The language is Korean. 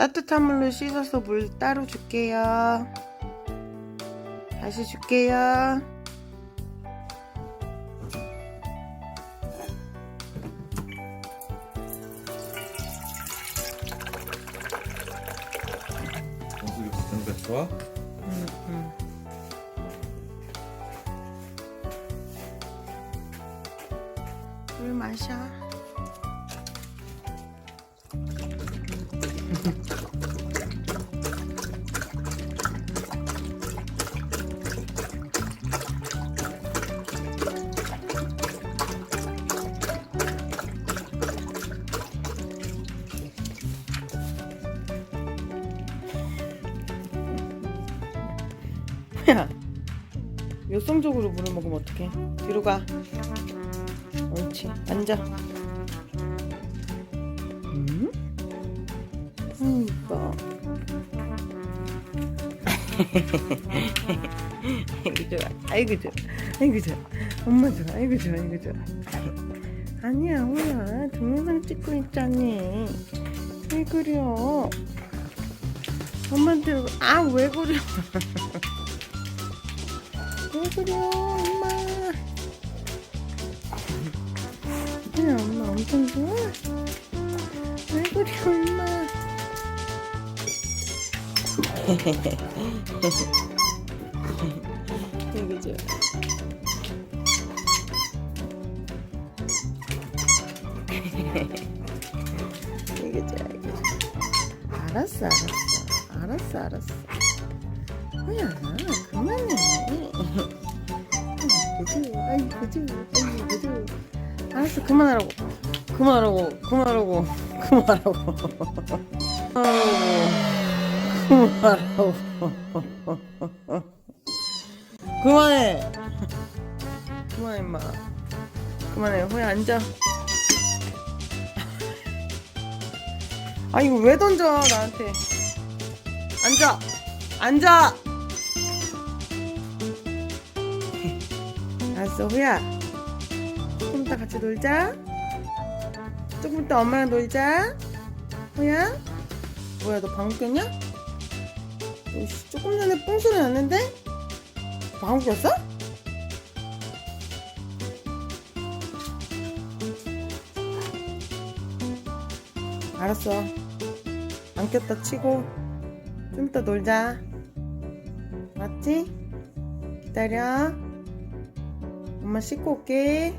따뜻한 물로 씻어서 물 따로 줄게요. 다시 줄게요. 정수기 좋아? 물 마셔. 야, 요성적으로 물을 먹으면 어떡해? 뒤로 가. 옳지. 앉아. 이뻐. 아이고 좋아. 아이고 좋아. 아이고 좋아. 엄마 좋아. 아이고 좋아. 아이고 좋아. 아니야, 호야. 동영상 찍고 있잖니. 왜 그려? 엄마한테 왜 그려? 왜 그려, 엄마? 그냥 엄마 엄청 좋아? 왜 그래, 엄마? 되게 좋아. 되게 좋아, 되게 좋아. 알았어. 뭐야, 그만해. 그죠. 알았어, 그만하라고. 그만하라고. 그만해. 그만해, 임마. 그만해. 호야, 앉아. 이거 왜 던져, 나한테. 앉아. 알았어, 호야. 조금 이따 같이 놀자. 조금 이따 엄마랑 놀자. 호야? 뭐야, 너 방귀 꼈냐? 조금 전에 뽕소리 났는데? 방귀 꼈어? 알았어. 안 꼈다 치고 좀 이따 놀자. 맞지? 기다려. 엄마 씻고 올게.